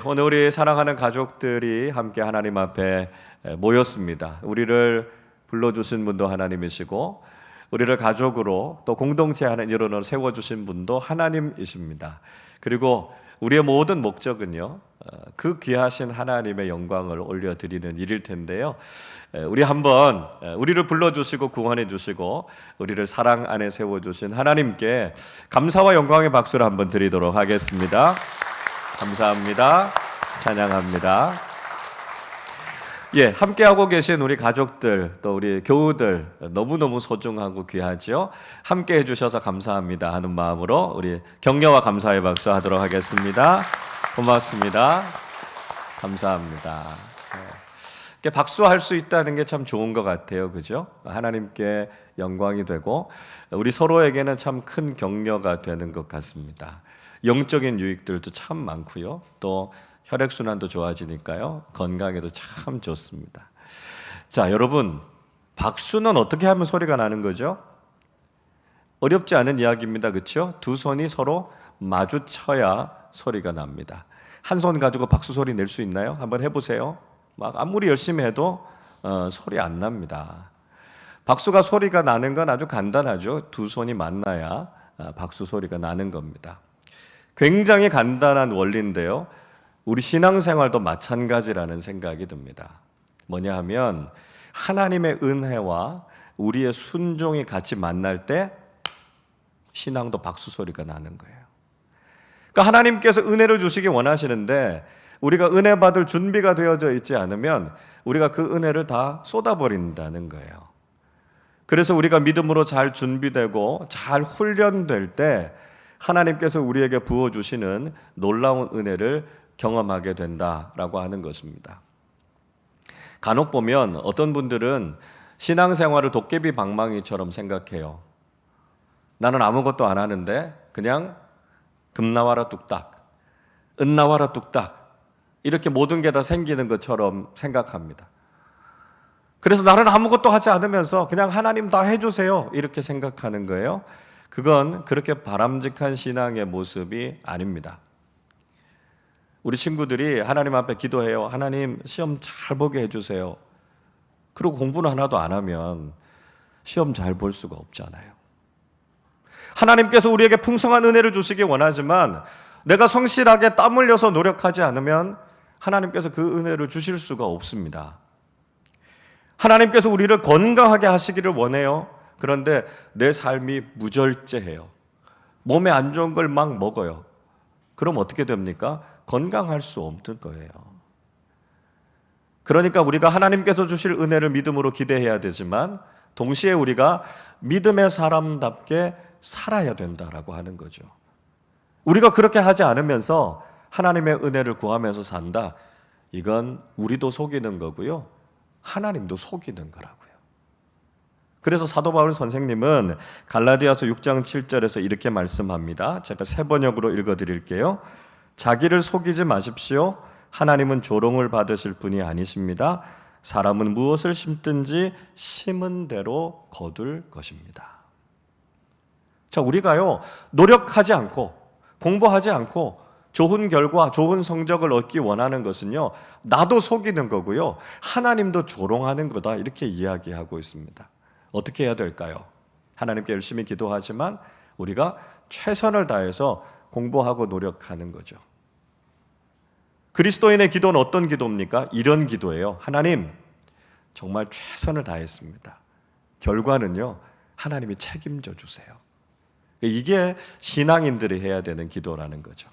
오늘 우리 사랑하는 가족들이 함께 하나님 앞에 모였습니다. 우리를 불러주신 분도 하나님이시고 우리를 가족으로 또 공동체 하나의 일원으로 세워주신 분도 하나님이십니다. 그리고 우리의 모든 목적은요, 그 귀하신 하나님의 영광을 올려드리는 일일 텐데요. 우리 한번 우리를 불러주시고 구원해 주시고 우리를 사랑 안에 세워주신 하나님께 감사와 영광의 박수를 한번 드리도록 하겠습니다. 감사합니다. 찬양합니다. 함께하고 계신 우리 가족들, 또 우리 교우들 너무너무 소중하고 귀하죠. 함께 해주셔서 감사합니다 하는 마음으로 우리 격려와 감사의 박수 하도록 하겠습니다. 고맙습니다. 감사합니다. 이렇게 박수할 수 있다는 게 참 좋은 것 같아요. 그죠? 하나님께 영광이 되고 우리 서로에게는 참 큰 격려가 되는 것 같습니다. 영적인 유익들도 참 많고요. 또 혈액순환도 좋아지니까요. 건강에도 참 좋습니다. 자, 여러분, 박수는 어떻게 하면 소리가 나는 거죠? 어렵지 않은 이야기입니다. 그렇죠? 두 손이 서로 마주쳐야 소리가 납니다. 한 손 가지고 박수 소리 낼 수 있나요? 한번 해보세요. 막 아무리 열심히 해도 소리 안 납니다. 박수가 소리가 나는 건 아주 간단하죠. 두 손이 만나야 박수 소리가 나는 겁니다. 굉장히 간단한 원리인데요. 우리 신앙생활도 마찬가지라는 생각이 듭니다. 뭐냐 하면 하나님의 은혜와 우리의 순종이 같이 만날 때 신앙도 박수 소리가 나는 거예요. 그러니까 하나님께서 은혜를 주시기 원하시는데 우리가 은혜 받을 준비가 되어져 있지 않으면 우리가 그 은혜를 다 쏟아버린다는 거예요. 그래서 우리가 믿음으로 잘 준비되고 잘 훈련될 때 하나님께서 우리에게 부어주시는 놀라운 은혜를 경험하게 된다라고 하는 것입니다. 간혹 보면 어떤 분들은 신앙생활을 도깨비 방망이처럼 생각해요. 나는 아무것도 안 하는데 그냥 금 나와라 뚝딱, 은 나와라 뚝딱 이렇게 모든 게 다 생기는 것처럼 생각합니다. 그래서 나는 아무것도 하지 않으면서 그냥 하나님 다 해주세요 이렇게 생각하는 거예요. 그건 그렇게 바람직한 신앙의 모습이 아닙니다. 우리 친구들이 하나님 앞에 기도해요. 하나님 시험 잘 보게 해주세요. 그리고 공부는 하나도 안 하면 시험 잘 볼 수가 없잖아요. 하나님께서 우리에게 풍성한 은혜를 주시기 원하지만 내가 성실하게 땀 흘려서 노력하지 않으면 하나님께서 그 은혜를 주실 수가 없습니다. 하나님께서 우리를 건강하게 하시기를 원해요. 그런데 내 삶이 무절제해요. 몸에 안 좋은 걸 막 먹어요. 그럼 어떻게 됩니까? 건강할 수 없는 거예요. 그러니까 우리가 하나님께서 주실 은혜를 믿음으로 기대해야 되지만 동시에 우리가 믿음의 사람답게 살아야 된다라고 하는 거죠. 우리가 그렇게 하지 않으면서 하나님의 은혜를 구하면서 산다. 이건 우리도 속이는 거고요. 하나님도 속이는 거라고요. 그래서 사도 바울 선생님은 갈라디아서 6장 7절에서 이렇게 말씀합니다. 제가 세 번역으로 읽어드릴게요. 자기를 속이지 마십시오. 하나님은 조롱을 받으실 분이 아니십니다. 사람은 무엇을 심든지 심은 대로 거둘 것입니다. 자, 우리가요 노력하지 않고 공부하지 않고 좋은 결과, 좋은 성적을 얻기 원하는 것은요 나도 속이는 거고요 하나님도 조롱하는 거다 이렇게 이야기하고 있습니다. 어떻게 해야 될까요? 하나님께 열심히 기도하지만 우리가 최선을 다해서 공부하고 노력하는 거죠. 그리스도인의 기도는 어떤 기도입니까? 이런 기도예요. 하나님, 정말 최선을 다했습니다. 결과는요, 하나님이 책임져 주세요. 이게 신앙인들이 해야 되는 기도라는 거죠.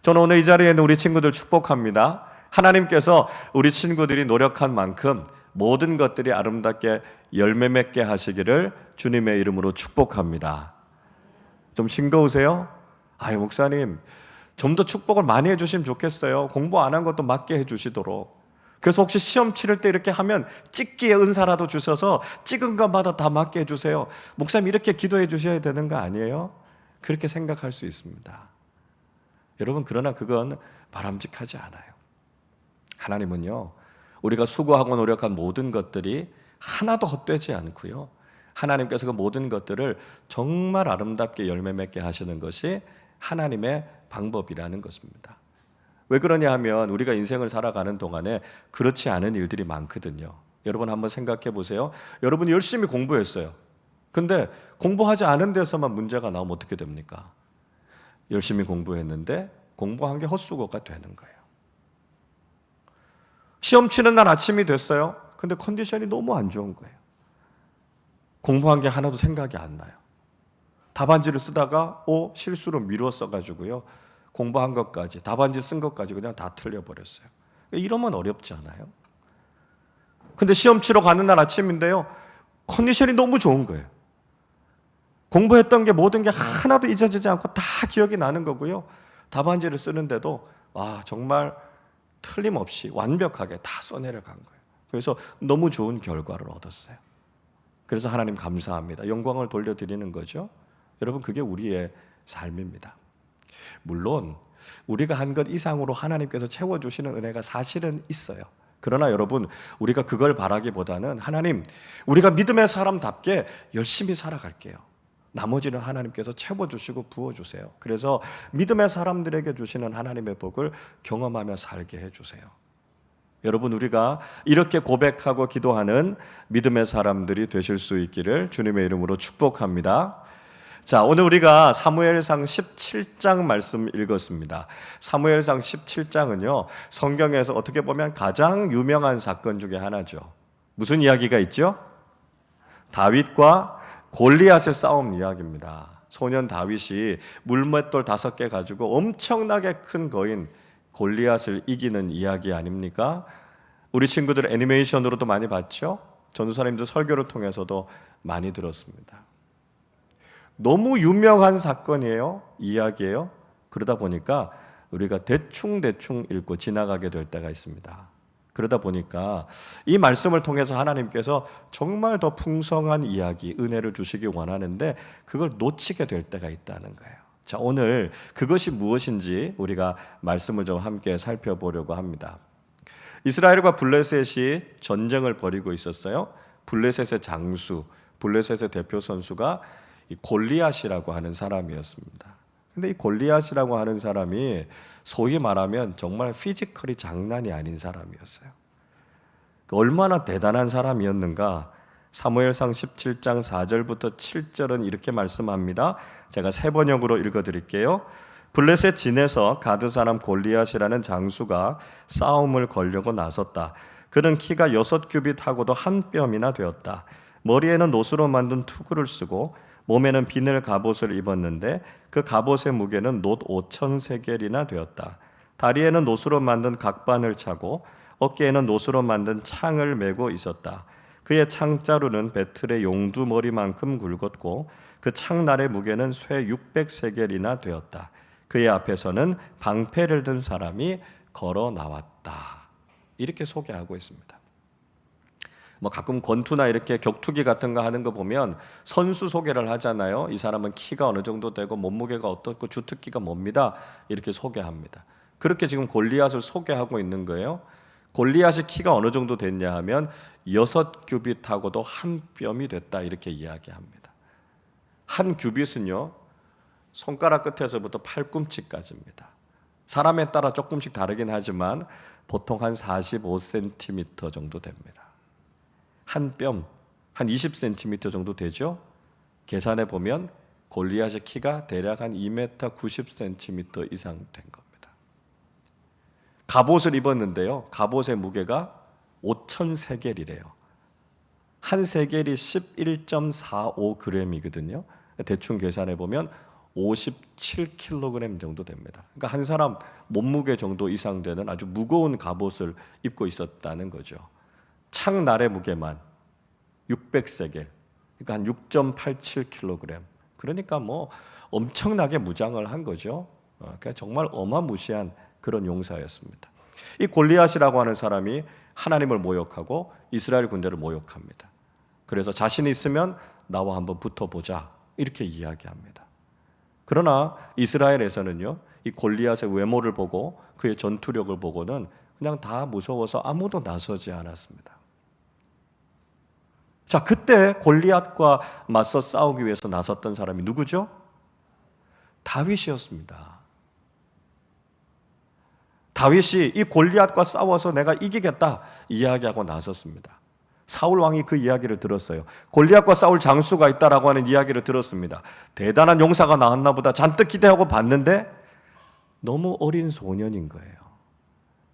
저는 오늘 이 자리에 있는 우리 친구들 축복합니다. 하나님께서 우리 친구들이 노력한 만큼 모든 것들이 아름답게 열매 맺게 하시기를 주님의 이름으로 축복합니다. 좀 싱거우세요? 아유, 목사님, 좀 더 축복을 많이 해주시면 좋겠어요. 공부 안 한 것도 맞게 해주시도록. 그래서 혹시 시험 치를 때 이렇게 하면 찍기의 은사라도 주셔서 찍은 것마다 다 맞게 해주세요. 목사님 이렇게 기도해 주셔야 되는 거 아니에요? 그렇게 생각할 수 있습니다. 여러분, 그러나 그건 바람직하지 않아요. 하나님은요, 우리가 수고하고 노력한 모든 것들이 하나도 헛되지 않고요, 하나님께서 그 모든 것들을 정말 아름답게 열매 맺게 하시는 것이 하나님의 방법이라는 것입니다. 왜 그러냐 하면 우리가 인생을 살아가는 동안에 그렇지 않은 일들이 많거든요. 여러분 한번 생각해 보세요. 여러분이 열심히 공부했어요. 근데 공부하지 않은 데서만 문제가 나오면 어떻게 됩니까? 열심히 공부했는데 공부한 게 헛수고가 되는 거예요. 시험 치는 날 아침이 됐어요. 근데 컨디션이 너무 안 좋은 거예요. 공부한 게 하나도 생각이 안 나요. 답안지를 쓰다가 실수로 미루어 써가지고요. 공부한 것까지, 답안지 쓴 것까지 그냥 다 틀려버렸어요. 이러면 어렵지 않아요? 근데 시험 치러 가는 날 아침인데요. 컨디션이 너무 좋은 거예요. 공부했던 게 모든 게 하나도 잊어지지 않고 다 기억이 나는 거고요. 답안지를 쓰는데도 정말 틀림없이 완벽하게 다 써내려간 거예요. 그래서 너무 좋은 결과를 얻었어요. 그래서 하나님 감사합니다. 영광을 돌려드리는 거죠. 여러분 그게 우리의 삶입니다. 물론 우리가 한 것 이상으로 하나님께서 채워주시는 은혜가 사실은 있어요. 그러나 여러분 우리가 그걸 바라기보다는 하나님 우리가 믿음의 사람답게 열심히 살아갈게요. 나머지는 하나님께서 채워주시고 부어주세요. 그래서 믿음의 사람들에게 주시는 하나님의 복을 경험하며 살게 해주세요. 여러분 우리가 이렇게 고백하고 기도하는 믿음의 사람들이 되실 수 있기를 주님의 이름으로 축복합니다. 자, 오늘 우리가 사무엘상 17장 말씀 읽었습니다. 사무엘상 17장은요 성경에서 어떻게 보면 가장 유명한 사건 중에 하나죠. 무슨 이야기가 있죠? 다윗과 골리앗의 싸움 이야기입니다. 소년 다윗이 물맷돌 5개 가지고 엄청나게 큰 거인 골리앗을 이기는 이야기 아닙니까? 우리 친구들 애니메이션으로도 많이 봤죠? 전도사님들 설교를 통해서도 많이 들었습니다. 너무 유명한 사건이에요. 이야기예요. 그러다 보니까 우리가 대충 읽고 지나가게 될 때가 있습니다. 그러다 보니까 이 말씀을 통해서 하나님께서 정말 더 풍성한 이야기, 은혜를 주시기 원하는데 그걸 놓치게 될 때가 있다는 거예요. 자, 오늘 그것이 무엇인지 우리가 말씀을 좀 함께 살펴보려고 합니다. 이스라엘과 블레셋이 전쟁을 벌이고 있었어요. 블레셋의 장수, 블레셋의 대표 선수가 이 골리앗이라고 하는 사람이었습니다. 근데 이 골리앗이라고 하는 사람이 소위 말하면 정말 피지컬이 장난이 아닌 사람이었어요. 얼마나 대단한 사람이었는가? 사무엘상 17장 4절부터 7절은 이렇게 말씀합니다. 제가 세 번역으로 읽어드릴게요. 블레셋 진에서 가드 사람 골리앗이라는 장수가 싸움을 걸려고 나섰다. 그는 키가 6규빗하고도 한 뼘이나 되었다. 머리에는 노수로 만든 투구를 쓰고 몸에는 비늘 갑옷을 입었는데 그 갑옷의 무게는 놋 5,000세겔이나 되었다. 다리에는 노수로 만든 각반을 차고 어깨에는 노수로 만든 창을 메고 있었다. 그의 창자루는 배틀의 용두머리만큼 굵었고 그 창날의 무게는 쇠 600세겔이나 되었다. 그의 앞에서는 방패를 든 사람이 걸어 나왔다. 이렇게 소개하고 있습니다. 가끔 권투나 이렇게 격투기 같은 거 하는 거 보면 선수 소개를 하잖아요. 이 사람은 키가 어느 정도 되고 몸무게가 어떻고 주특기가 뭡니다. 이렇게 소개합니다. 그렇게 지금 골리앗을 소개하고 있는 거예요. 골리앗이 키가 어느 정도 됐냐 하면 6규빗하고도 한 뼘이 됐다 이렇게 이야기합니다. 한 규빗은요 손가락 끝에서부터 팔꿈치까지입니다. 사람에 따라 조금씩 다르긴 하지만 보통 한 45cm 정도 됩니다. 한 뼘, 한 20cm 정도 되죠? 계산해 보면 골리앗의 키가 대략 한 2m 90cm 이상 된 겁니다. 갑옷을 입었는데요. 갑옷의 무게가 5,000세겔이래요. 한 세겔이 11.45g이거든요. 대충 계산해 보면 57kg 정도 됩니다. 그러니까 한 사람 몸무게 정도 이상 되는 아주 무거운 갑옷을 입고 있었다는 거죠. 창날의 무게만 600세겔, 그러니까 한 6.87kg. 그러니까 엄청나게 무장을 한 거죠. 그러니까 정말 어마무시한 그런 용사였습니다. 이 골리앗이라고 하는 사람이 하나님을 모욕하고 이스라엘 군대를 모욕합니다. 그래서 자신이 있으면 나와 한번 붙어보자 이렇게 이야기합니다. 그러나 이스라엘에서는요, 이 골리앗의 외모를 보고 그의 전투력을 보고는 그냥 다 무서워서 아무도 나서지 않았습니다. 자, 그때 골리앗과 맞서 싸우기 위해서 나섰던 사람이 누구죠? 다윗이었습니다. 다윗이 이 골리앗과 싸워서 내가 이기겠다 이야기하고 나섰습니다. 사울 왕이 그 이야기를 들었어요. 골리앗과 싸울 장수가 있다라고 하는 이야기를 들었습니다. 대단한 용사가 나왔나 보다 잔뜩 기대하고 봤는데 너무 어린 소년인 거예요.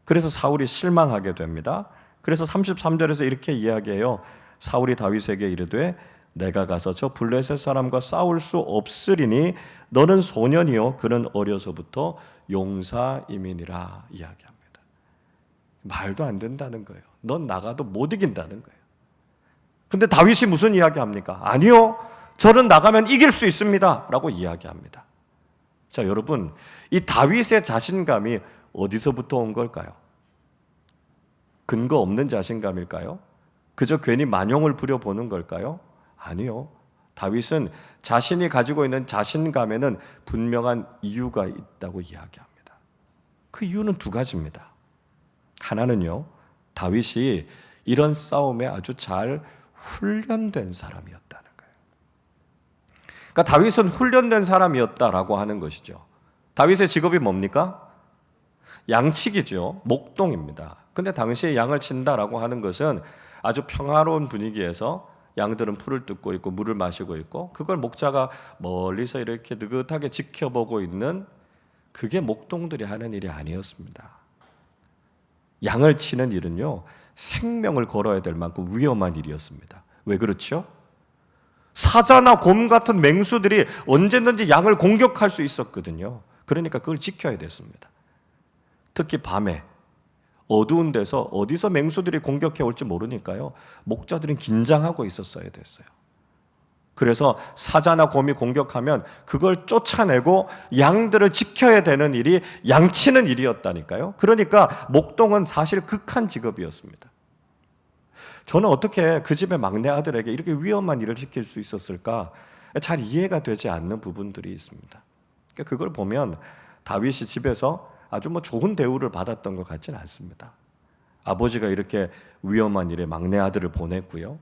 그래서 사울이 실망하게 됩니다. 그래서 33절에서 이렇게 이야기해요. 사울이 다윗에게 이르되 내가 가서 저 블레셋 사람과 싸울 수 없으리니 너는 소년이요 그는 어려서부터 용사임이니라 이야기합니다. 말도 안 된다는 거예요. 넌 나가도 못 이긴다는 거예요. 근데 다윗이 무슨 이야기합니까? 아니요, 저는 나가면 이길 수 있습니다 라고 이야기합니다. 자, 여러분, 이 다윗의 자신감이 어디서부터 온 걸까요? 근거 없는 자신감일까요? 그저 괜히 만용을 부려보는 걸까요? 아니요. 다윗은 자신이 가지고 있는 자신감에는 분명한 이유가 있다고 이야기합니다. 그 이유는 두 가지입니다. 하나는요, 다윗이 이런 싸움에 아주 잘 훈련된 사람이었다는 거예요. 그러니까 다윗은 훈련된 사람이었다라고 하는 것이죠. 다윗의 직업이 뭡니까? 양치기죠. 목동입니다. 근데 당시에 양을 친다라고 하는 것은 아주 평화로운 분위기에서 양들은 풀을 뜯고 있고 물을 마시고 있고 그걸 목자가 멀리서 이렇게 느긋하게 지켜보고 있는, 그게 목동들이 하는 일이 아니었습니다. 양을 치는 일은요, 생명을 걸어야 될 만큼 위험한 일이었습니다. 왜 그렇죠? 사자나 곰 같은 맹수들이 언제든지 양을 공격할 수 있었거든요. 그러니까 그걸 지켜야 됐습니다. 특히 밤에 어두운 데서 어디서 맹수들이 공격해 올지 모르니까요, 목자들은 긴장하고 있었어야 됐어요. 그래서 사자나 곰이 공격하면 그걸 쫓아내고 양들을 지켜야 되는 일이 양치는 일이었다니까요. 그러니까 목동은 사실 극한 직업이었습니다. 저는 어떻게 그 집의 막내 아들에게 이렇게 위험한 일을 시킬 수 있었을까 잘 이해가 되지 않는 부분들이 있습니다. 그걸 보면 다윗이 집에서 아주 좋은 대우를 받았던 것 같지는 않습니다. 아버지가 이렇게 위험한 일에 막내 아들을 보냈고요,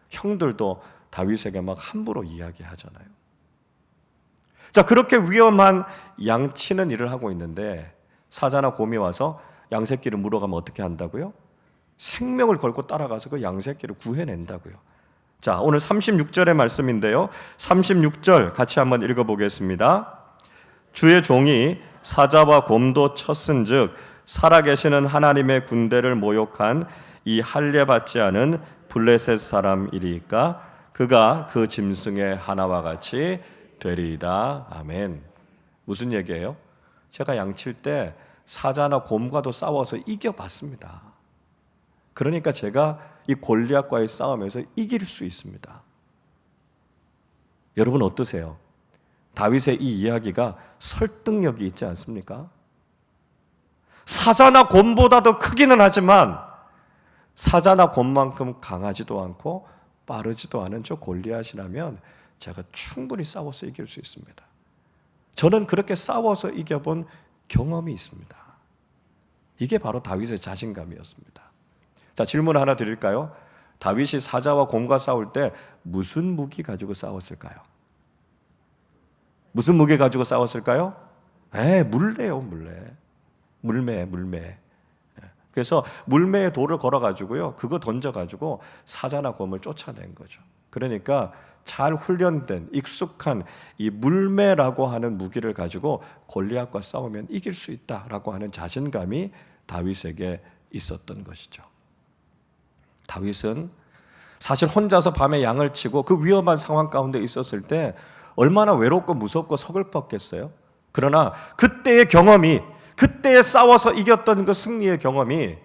형들도 다윗에게 막 함부로 이야기하잖아요. 자, 그렇게 위험한 양치는 일을 하고 있는데 사자나 곰이 와서 양새끼를 물어가면 어떻게 한다고요? 생명을 걸고 따라가서 그 양새끼를 구해낸다고요. 자, 오늘 36절의 말씀인데요, 36절 같이 한번 읽어보겠습니다. 주의 종이 사자와 곰도 쳤은즉 살아계시는 하나님의 군대를 모욕한 이 할례 받지 않은 블레셋 사람이리까 그가 그 짐승의 하나와 같이 되리이다. 아멘. 무슨 얘기예요? 제가 양칠 때 사자나 곰과도 싸워서 이겨봤습니다. 그러니까 제가 이 골리앗과의 싸움에서 이길 수 있습니다. 여러분 어떠세요? 다윗의 이 이야기가 설득력이 있지 않습니까? 사자나 곰보다도 크기는 하지만 사자나 곰만큼 강하지도 않고 빠르지도 않은 저 골리앗이라면 제가 충분히 싸워서 이길 수 있습니다. 저는 그렇게 싸워서 이겨본 경험이 있습니다. 이게 바로 다윗의 자신감이었습니다. 자, 질문 하나 드릴까요? 다윗이 사자와 곰과 싸울 때 무슨 무기 가지고 싸웠을까요? 무슨 무기 가지고 싸웠을까요? 물매요, 물매. 그래서 물매에 돌을 걸어가지고요, 그거 던져가지고 사자나 곰을 쫓아낸 거죠. 그러니까 잘 훈련된 익숙한 이 물매라고 하는 무기를 가지고 골리앗과 싸우면 이길 수 있다라고 하는 자신감이 다윗에게 있었던 것이죠. 다윗은 사실 혼자서 밤에 양을 치고 그 위험한 상황 가운데 있었을 때 얼마나 외롭고 무섭고 서글펐겠어요. 그러나 그때의 경험이, 그때에 싸워서 이겼던 그 승리의 경험이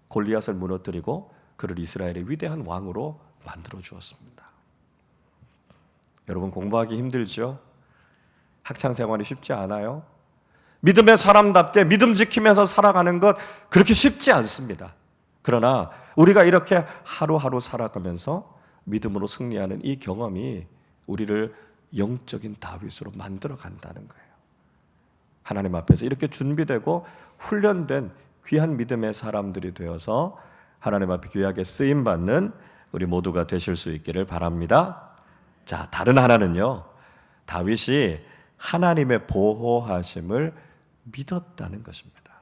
골리앗을 무너뜨리고 그를 이스라엘의 위대한 왕으로 만들어 주었습니다. 여러분 공부하기 힘들죠? 학창 생활이 쉽지 않아요? 믿음의 사람답게 믿음 지키면서 살아가는 것 그렇게 쉽지 않습니다. 그러나 우리가 이렇게 하루하루 살아가면서 믿음으로 승리하는 이 경험이 우리를 영적인 다윗으로 만들어 간다는 거예요. 하나님 앞에서 이렇게 준비되고 훈련된 귀한 믿음의 사람들이 되어서 하나님 앞에 귀하게 쓰임받는 우리 모두가 되실 수 있기를 바랍니다. 자, 다른 하나는요, 다윗이 하나님의 보호하심을 믿었다는 것입니다.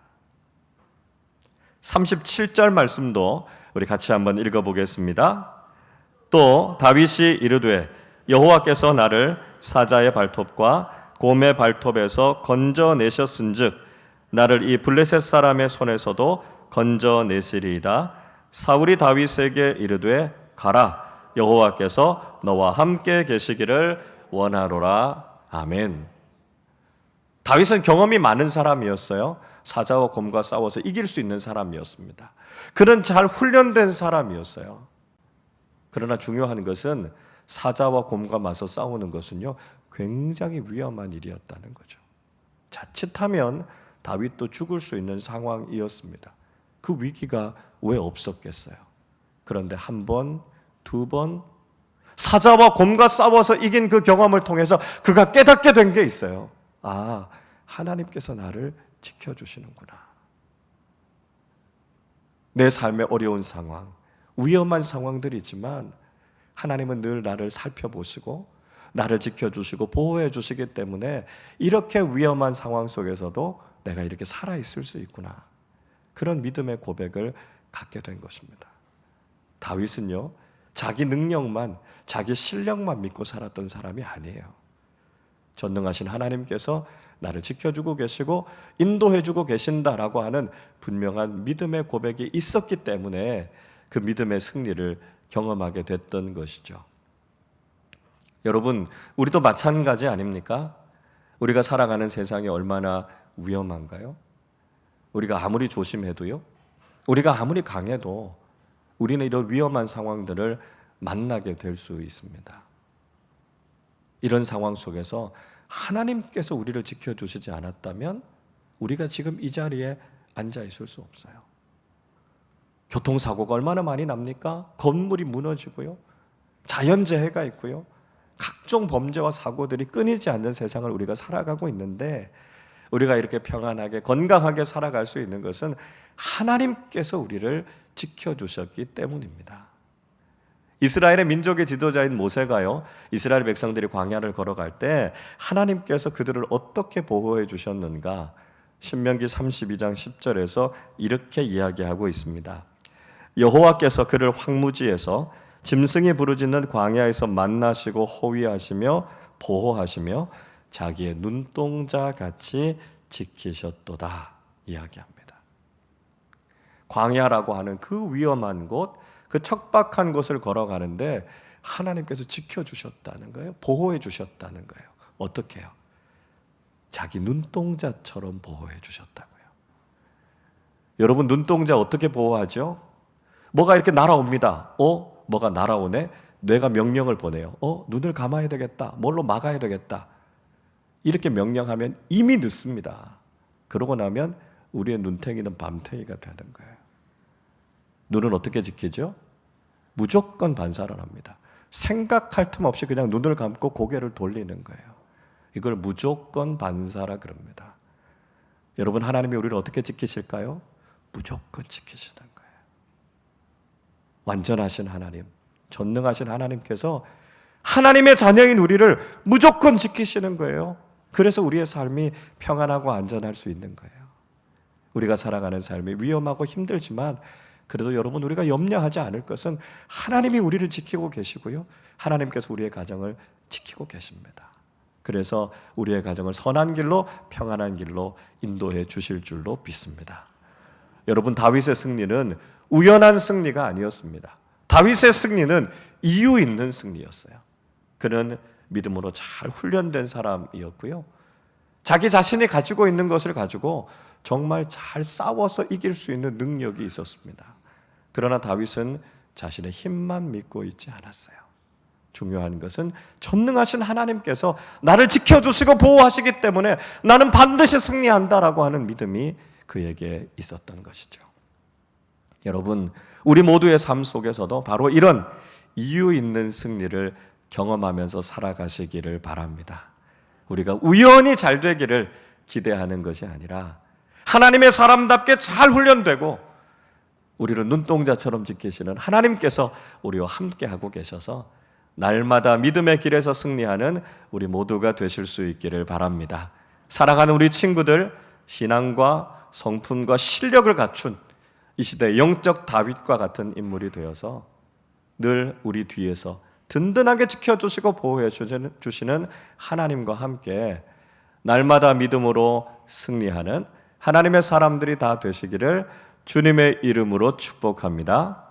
37절 말씀도 우리 같이 한번 읽어보겠습니다. 또 다윗이 이르되 여호와께서 나를 사자의 발톱과 곰의 발톱에서 건져내셨은즉 나를 이 블레셋 사람의 손에서도 건져내시리이다. 사울이 다윗에게 이르되 가라, 여호와께서 너와 함께 계시기를 원하노라. 아멘. 다윗은 경험이 많은 사람이었어요. 사자와 곰과 싸워서 이길 수 있는 사람이었습니다. 그는 잘 훈련된 사람이었어요. 그러나 중요한 것은 사자와 곰과 맞서 싸우는 것은요, 굉장히 위험한 일이었다는 거죠. 자칫하면 다윗도 죽을 수 있는 상황이었습니다. 그 위기가 왜 없었겠어요? 그런데 한 번, 두 번, 사자와 곰과 싸워서 이긴 그 경험을 통해서 그가 깨닫게 된 게 있어요. 아, 하나님께서 나를 지켜주시는구나. 내 삶의 어려운 상황, 위험한 상황들이지만 하나님은 늘 나를 살펴보시고 나를 지켜주시고 보호해 주시기 때문에 이렇게 위험한 상황 속에서도 내가 이렇게 살아있을 수 있구나. 그런 믿음의 고백을 갖게 된 것입니다. 다윗은요, 자기 능력만, 자기 실력만 믿고 살았던 사람이 아니에요. 전능하신 하나님께서 나를 지켜주고 계시고 인도해주고 계신다라고 하는 분명한 믿음의 고백이 있었기 때문에 그 믿음의 승리를 경험하게 됐던 것이죠. 여러분, 우리도 마찬가지 아닙니까? 우리가 살아가는 세상이 얼마나 위험한가요? 우리가 아무리 조심해도요, 우리가 아무리 강해도 우리는 이런 위험한 상황들을 만나게 될 수 있습니다. 이런 상황 속에서 하나님께서 우리를 지켜주시지 않았다면 우리가 지금 이 자리에 앉아 있을 수 없어요. 교통사고가 얼마나 많이 납니까? 건물이 무너지고요, 자연재해가 있고요, 각종 범죄와 사고들이 끊이지 않는 세상을 우리가 살아가고 있는데 우리가 이렇게 평안하게 건강하게 살아갈 수 있는 것은 하나님께서 우리를 지켜주셨기 때문입니다. 이스라엘의 민족의 지도자인 모세가요, 이스라엘 백성들이 광야를 걸어갈 때 하나님께서 그들을 어떻게 보호해 주셨는가, 신명기 32장 10절에서 이렇게 이야기하고 있습니다. 여호와께서 그를 황무지에서 짐승이 부르짖는 광야에서 만나시고 호위하시며 보호하시며 자기의 눈동자 같이 지키셨도다 이야기합니다. 광야라고 하는 그 위험한 곳, 그 척박한 곳을 걸어가는데 하나님께서 지켜주셨다는 거예요. 보호해 주셨다는 거예요. 어떻게 해요? 자기 눈동자처럼 보호해 주셨다고요. 여러분, 눈동자 어떻게 보호하죠? 뭐가 이렇게 날아옵니다. 뭐가 날아오네? 뇌가 명령을 보내요. 눈을 감아야 되겠다. 뭘로 막아야 되겠다. 이렇게 명령하면 이미 늦습니다. 그러고 나면 우리의 눈탱이는 밤탱이가 되는 거예요. 눈은 어떻게 지키죠? 무조건 반사를 합니다. 생각할 틈 없이 그냥 눈을 감고 고개를 돌리는 거예요. 이걸 무조건 반사라 그럽니다. 여러분, 하나님이 우리를 어떻게 지키실까요? 무조건 지키시는 거예요. 완전하신 하나님, 전능하신 하나님께서 하나님의 자녀인 우리를 무조건 지키시는 거예요. 그래서 우리의 삶이 평안하고 안전할 수 있는 거예요. 우리가 살아가는 삶이 위험하고 힘들지만 그래도 여러분, 우리가 염려하지 않을 것은 하나님이 우리를 지키고 계시고요, 하나님께서 우리의 가정을 지키고 계십니다. 그래서 우리의 가정을 선한 길로, 평안한 길로 인도해 주실 줄로 믿습니다. 여러분, 다윗의 승리는 우연한 승리가 아니었습니다. 다윗의 승리는 이유 있는 승리였어요. 그는 믿음으로 잘 훈련된 사람이었고요, 자기 자신이 가지고 있는 것을 가지고 정말 잘 싸워서 이길 수 있는 능력이 있었습니다. 그러나 다윗은 자신의 힘만 믿고 있지 않았어요. 중요한 것은 전능하신 하나님께서 나를 지켜주시고 보호하시기 때문에 나는 반드시 승리한다라고 하는 믿음이 그에게 있었던 것이죠. 여러분, 우리 모두의 삶 속에서도 바로 이런 이유 있는 승리를 경험하면서 살아가시기를 바랍니다. 우리가 우연히 잘 되기를 기대하는 것이 아니라 하나님의 사람답게 잘 훈련되고 우리를 눈동자처럼 지키시는 하나님께서 우리와 함께 하고 계셔서 날마다 믿음의 길에서 승리하는 우리 모두가 되실 수 있기를 바랍니다. 사랑하는 우리 친구들, 신앙과 성품과 실력을 갖춘 이 시대 영적 다윗과 같은 인물이 되어서 늘 우리 뒤에서 든든하게 지켜주시고 보호해 주시는 하나님과 함께 날마다 믿음으로 승리하는 하나님의 사람들이 다 되시기를 주님의 이름으로 축복합니다.